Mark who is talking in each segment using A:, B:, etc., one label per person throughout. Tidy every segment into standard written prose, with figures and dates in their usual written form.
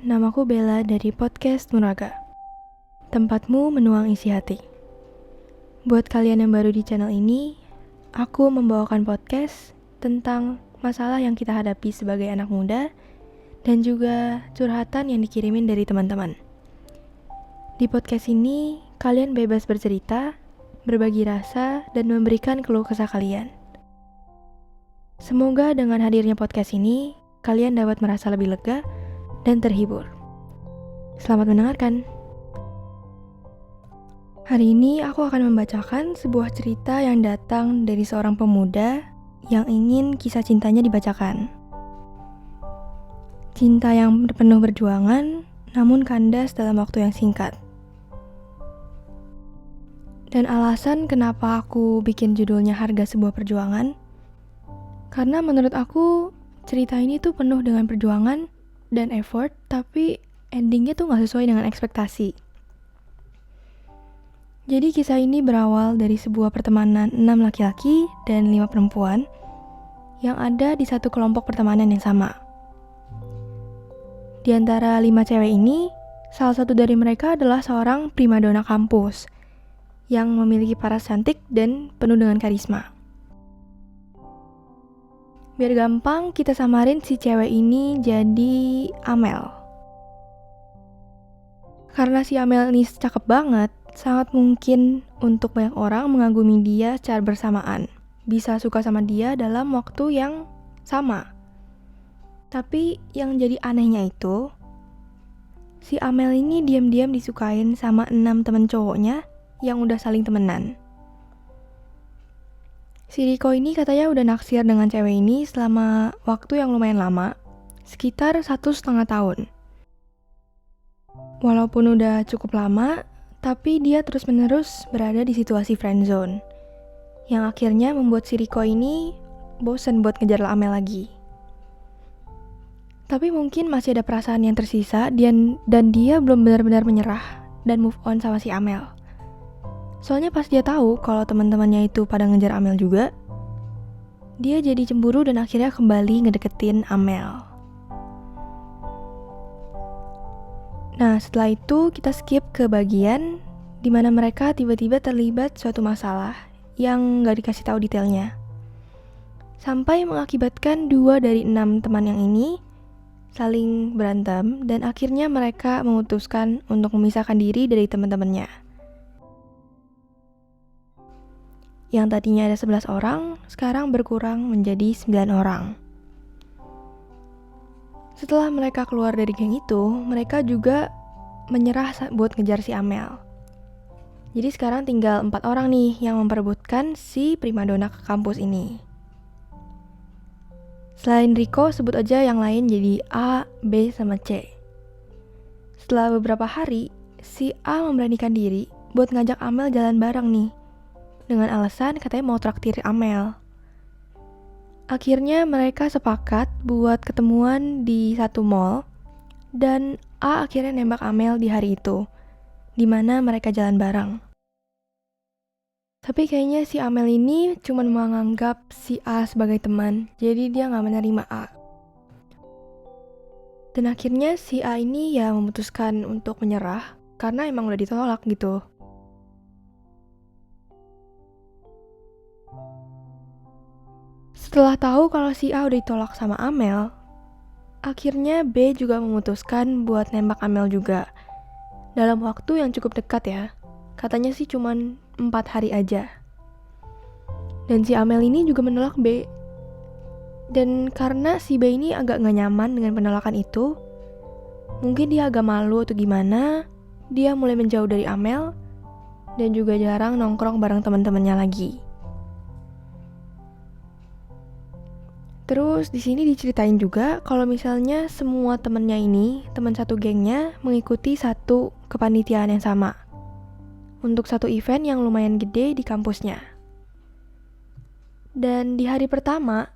A: namaku Bella dari podcast Muraga. Tempatmu menuang isi hati. Buat kalian yang baru di channel ini, aku membawakan podcast tentang masalah yang kita hadapi sebagai anak muda dan juga curhatan yang dikirimin dari teman-teman. Di podcast ini, kalian bebas bercerita, berbagi rasa, dan memberikan keluh kesah kalian. Semoga dengan hadirnya podcast ini, kalian dapat merasa lebih lega dan terhibur. Selamat mendengarkan. Hari ini aku akan membacakan sebuah cerita yang datang dari seorang pemuda yang ingin kisah cintanya dibacakan. Cinta yang penuh perjuangan, namun kandas dalam waktu yang singkat. Dan alasan kenapa aku bikin judulnya Harga Sebuah Perjuangan, karena menurut aku cerita ini tuh penuh dengan perjuangan dan effort, tapi endingnya tuh gak sesuai dengan ekspektasi. Jadi kisah ini berawal dari sebuah pertemanan 6 laki-laki dan 5 perempuan yang ada di satu kelompok pertemanan yang sama. Di antara 5 cewek ini, salah satu dari mereka adalah seorang primadona kampus yang memiliki paras cantik dan penuh dengan karisma. Biar gampang, kita samarin si cewek ini jadi Amel. Karena si Amel ini cakep banget, sangat mungkin untuk banyak orang mengagumi dia secara bersamaan. Bisa suka sama dia dalam waktu yang sama. Tapi yang jadi anehnya itu, si Amel ini diam-diam disukain sama 6 temen cowoknya yang udah saling temenan. Si Riko ini katanya udah naksir dengan cewek ini selama waktu yang lumayan lama, sekitar 1,5 tahun. Walaupun udah cukup lama, tapi dia terus-menerus berada di situasi friendzone, yang akhirnya membuat si Riko ini bosen buat ngejar Amel lagi. Tapi mungkin masih ada perasaan yang tersisa dan dia belum benar-benar menyerah dan move on sama si Amel. Soalnya pas dia tahu kalau teman-temannya itu pada ngejar Amel juga, dia jadi cemburu dan akhirnya kembali ngedeketin Amel. Nah, setelah itu kita skip ke bagian di mana mereka tiba-tiba terlibat suatu masalah yang gak dikasih tahu detailnya. Sampai mengakibatkan 2 dari 6 teman yang ini saling berantem dan akhirnya mereka memutuskan untuk memisahkan diri dari teman-temannya. Yang tadinya ada 11 orang, sekarang berkurang menjadi 9 orang. Setelah mereka keluar dari geng itu, mereka juga menyerah buat ngejar si Amel. Jadi sekarang tinggal 4 orang nih yang memperebutkan si primadona ke kampus ini. Selain Riko, sebut aja yang lain jadi A, B, sama C. Setelah beberapa hari, si A memberanikan diri buat ngajak Amel jalan bareng nih, dengan alasan katanya mau traktir Amel. Akhirnya mereka sepakat buat ketemuan di satu mall, dan A akhirnya nembak Amel di hari itu, di mana mereka jalan bareng. Tapi kayaknya si Amel ini cuma menganggap si A sebagai teman, jadi dia gak menerima A. Dan akhirnya si A ini ya memutuskan untuk menyerah, karena emang udah ditolak gitu. Setelah tahu kalau si A udah ditolak sama Amel, akhirnya B juga memutuskan buat nembak Amel juga. Dalam waktu yang cukup dekat ya. Katanya sih cuman 4 hari aja. Dan si Amel ini juga menolak B. Dan karena si B ini agak gak nyaman dengan penolakan itu, mungkin dia agak malu atau gimana, dia mulai menjauh dari Amel dan juga jarang nongkrong bareng teman-temannya lagi. Terus di sini diceritain juga kalau misalnya semua temennya ini, teman satu gengnya, mengikuti satu kepanitiaan yang sama untuk satu event yang lumayan gede di kampusnya. Dan di hari pertama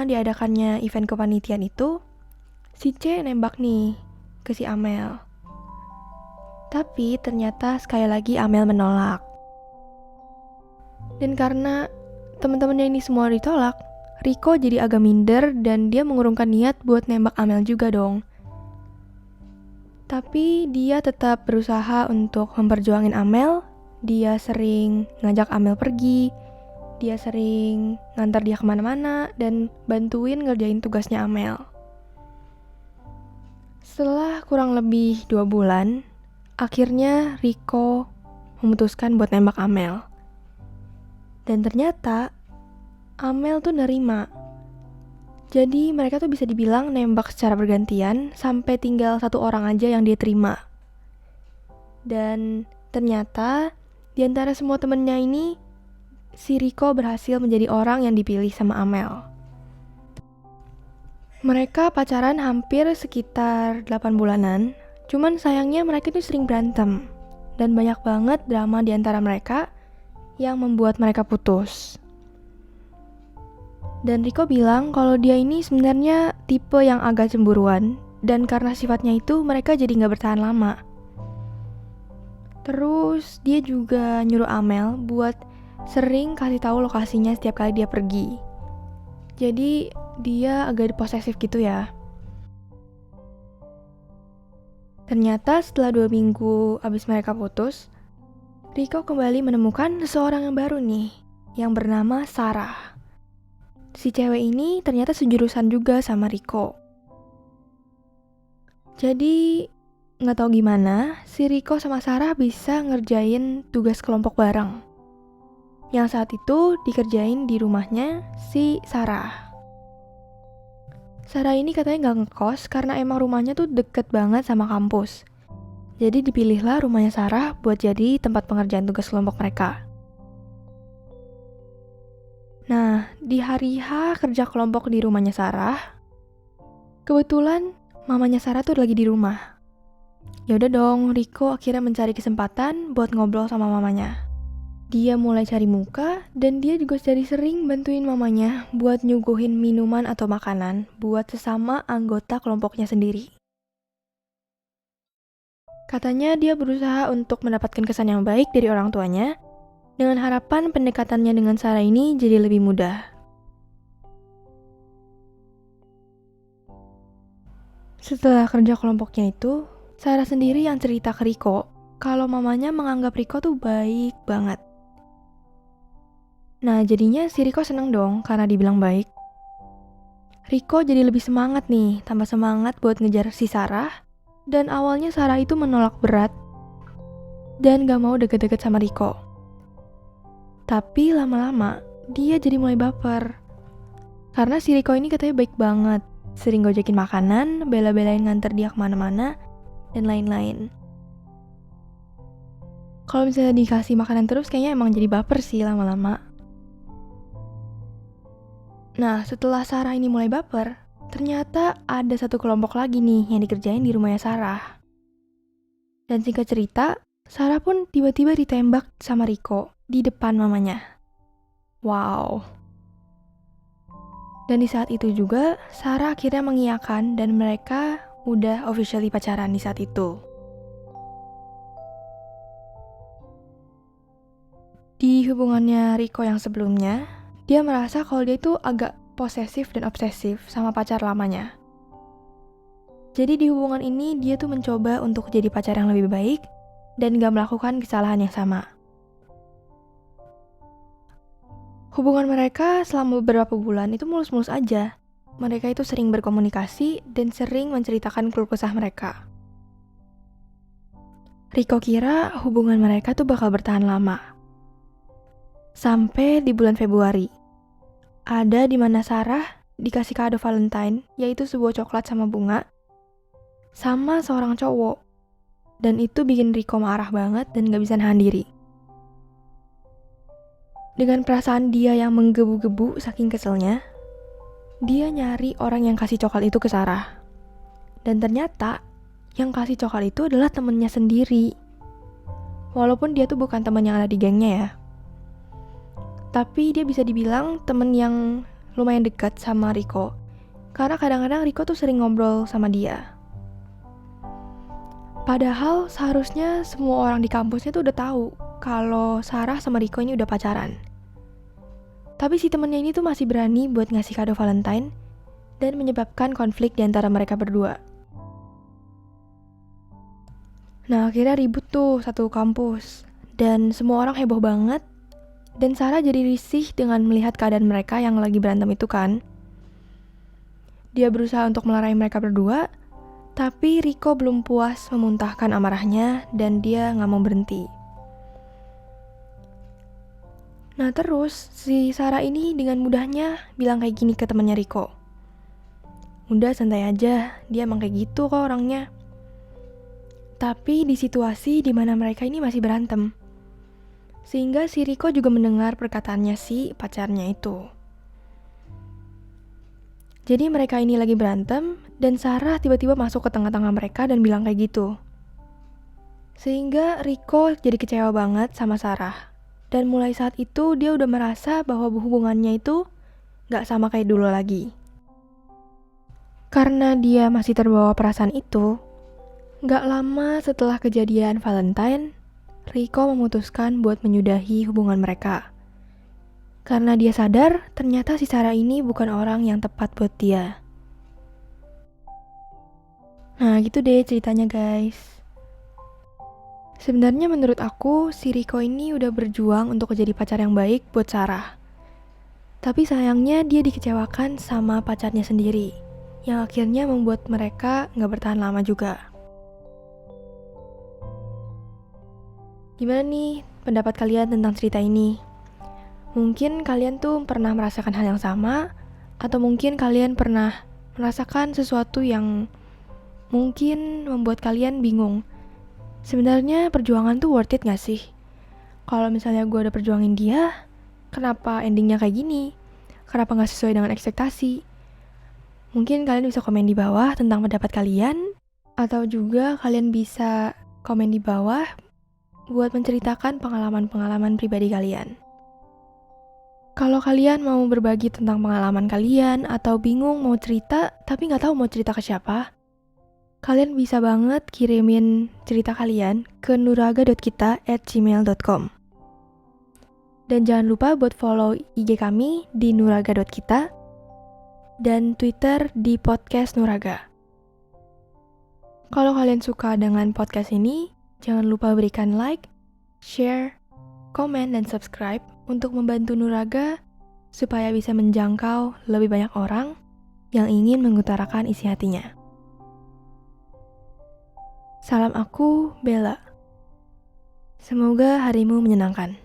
A: diadakannya event kepanitiaan itu, si C nembak nih ke si Amel. Tapi ternyata sekali lagi Amel menolak. Dan karena teman-temannya ini semua ditolak, Riko jadi agak minder dan dia mengurungkan niat buat nembak Amel juga dong. Tapi dia tetap berusaha untuk memperjuangin Amel. Dia sering ngajak Amel pergi, dia sering ngantar dia kemana-mana, dan bantuin ngerjain tugasnya Amel. Setelah kurang lebih 2 bulan, akhirnya Rico memutuskan buat nembak Amel. Dan ternyata Amel tuh nerima. Jadi mereka tuh bisa dibilang nembak secara bergantian sampai tinggal 1 orang aja yang dia terima. Dan ternyata di antara semua temennya ini, si Rico berhasil menjadi orang yang dipilih sama Amel. Mereka pacaran hampir sekitar 8 bulanan, cuman sayangnya mereka tuh sering berantem. Dan banyak banget drama di antara mereka yang membuat mereka putus. Dan Rico bilang kalau dia ini sebenarnya tipe yang agak cemburuan, dan karena sifatnya itu mereka jadi gak bertahan lama. Terus dia juga nyuruh Amel buat sering kasih tahu lokasinya setiap kali dia pergi. Jadi dia agak posesif gitu ya. Ternyata setelah 2 minggu abis mereka putus, Rico kembali menemukan seseorang yang baru nih, yang bernama Sarah. Si cewek ini ternyata sejurusan juga sama Rico. Jadi nggak tahu gimana, si Rico sama Sarah bisa ngerjain tugas kelompok bareng. Yang saat itu dikerjain di rumahnya si Sarah. Sarah ini katanya nggak ngekos karena emang rumahnya tuh deket banget sama kampus. Jadi dipilihlah rumahnya Sarah buat jadi tempat pengerjaan tugas kelompok mereka. Nah, di hari H kerja kelompok di rumahnya Sarah, kebetulan mamanya Sarah tuh lagi di rumah. Ya udah dong, Rico akhirnya mencari kesempatan buat ngobrol sama mamanya. Dia mulai cari muka, dan dia juga jadi sering bantuin mamanya buat nyuguhin minuman atau makanan buat sesama anggota kelompoknya sendiri. Katanya dia berusaha untuk mendapatkan kesan yang baik dari orang tuanya, dengan harapan pendekatannya dengan Sarah ini jadi lebih mudah. Setelah kerja kelompoknya itu, Sarah sendiri yang cerita ke Rico kalau mamanya menganggap Rico tuh baik banget. Nah, jadinya si Rico seneng dong karena dibilang baik. Rico jadi lebih semangat nih, tambah semangat buat ngejar si Sarah. Dan awalnya Sarah itu menolak berat dan gak mau deket-deket sama Rico. Tapi lama-lama dia jadi mulai baper. Karena si Rico ini katanya baik banget, sering gojekin makanan, bela-belain nganter dia kemana-mana, dan lain-lain. Kalau misalnya dikasih makanan terus kayaknya emang jadi baper sih lama-lama. Nah, setelah Sarah ini mulai baper, ternyata ada 1 kelompok lagi nih yang dikerjain di rumahnya Sarah. Dan singkat cerita, Sarah pun tiba-tiba ditembak sama Rico di depan mamanya. Wow. Dan di saat itu juga, Sarah akhirnya mengiyakan dan mereka udah officially pacaran di saat itu. Di hubungannya Rico yang sebelumnya, dia merasa kalau dia itu agak posesif dan obsesif sama pacar lamanya. Jadi di hubungan ini dia tuh mencoba untuk jadi pacar yang lebih baik dan gak melakukan kesalahan yang sama. Hubungan mereka selama beberapa bulan itu mulus-mulus aja. Mereka itu sering berkomunikasi dan sering menceritakan keluh kesah mereka. Rico kira hubungan mereka tuh bakal bertahan lama. Sampai di bulan Februari. Ada di mana Sarah dikasih kado Valentine, yaitu sebuah coklat sama bunga, sama seorang cowok. Dan itu bikin Rico marah banget dan gak bisa nahan diri. Dengan perasaan dia yang menggebu-gebu saking keselnya, dia nyari orang yang kasih coklat itu ke Sarah. Dan ternyata yang kasih coklat itu adalah temennya sendiri. Walaupun dia tuh bukan teman yang ada di gengnya ya. Tapi dia bisa dibilang temen yang lumayan dekat sama Rico. Karena kadang-kadang Rico tuh sering ngobrol sama dia. Padahal seharusnya semua orang di kampusnya tuh udah tahu kalau Sarah sama Rico ini udah pacaran. Tapi si temennya ini tuh masih berani buat ngasih kado Valentine dan menyebabkan konflik di antara mereka berdua. Nah akhirnya ribut tuh satu kampus. Dan semua orang heboh banget. Dan Sarah jadi risih dengan melihat keadaan mereka yang lagi berantem itu kan. Dia berusaha untuk melerai mereka berdua, tapi Rico belum puas memuntahkan amarahnya dan dia gak mau berhenti. Nah terus si Sarah ini dengan mudahnya bilang kayak gini ke temannya Rico. Udah santai aja, dia emang kayak gitu kok orangnya. Tapi di situasi dimana mereka ini masih berantem. Sehingga si Rico juga mendengar perkataannya si pacarnya itu. Jadi mereka ini lagi berantem dan Sarah tiba-tiba masuk ke tengah-tengah mereka dan bilang kayak gitu. Sehingga Rico jadi kecewa banget sama Sarah. Dan mulai saat itu dia udah merasa bahwa hubungannya itu gak sama kayak dulu lagi. Karena dia masih terbawa perasaan itu, gak lama setelah kejadian Valentine, Rico memutuskan buat menyudahi hubungan mereka. Karena dia sadar ternyata si Sarah ini bukan orang yang tepat buat dia. Nah gitu deh ceritanya guys. Sebenarnya menurut aku si Rico ini udah berjuang untuk jadi pacar yang baik buat Sarah. Tapi sayangnya dia dikecewakan sama pacarnya sendiri, yang akhirnya membuat mereka gak bertahan lama juga. Gimana nih pendapat kalian tentang cerita ini? Mungkin kalian tuh pernah merasakan hal yang sama, atau mungkin kalian pernah merasakan sesuatu yang mungkin membuat kalian bingung. Sebenarnya perjuangan tuh worth it gak sih? Kalau misalnya gue udah perjuangin dia, kenapa endingnya kayak gini? Kenapa gak sesuai dengan ekspektasi? Mungkin kalian bisa komen di bawah tentang pendapat kalian, atau juga kalian bisa komen di bawah buat menceritakan pengalaman-pengalaman pribadi kalian. Kalau kalian mau berbagi tentang pengalaman kalian atau bingung mau cerita tapi nggak tahu mau cerita ke siapa, kalian bisa banget kirimin cerita kalian ke nuraga.kita@gmail.com. Dan jangan lupa buat follow IG kami di nuraga.kita dan Twitter di podcast Nuraga. Kalau kalian suka dengan podcast ini, jangan lupa berikan like, share, komen, dan subscribe untuk membantu Nuraga supaya bisa menjangkau lebih banyak orang yang ingin mengutarakan isi hatinya. Salam aku, Bella. Semoga harimu menyenangkan.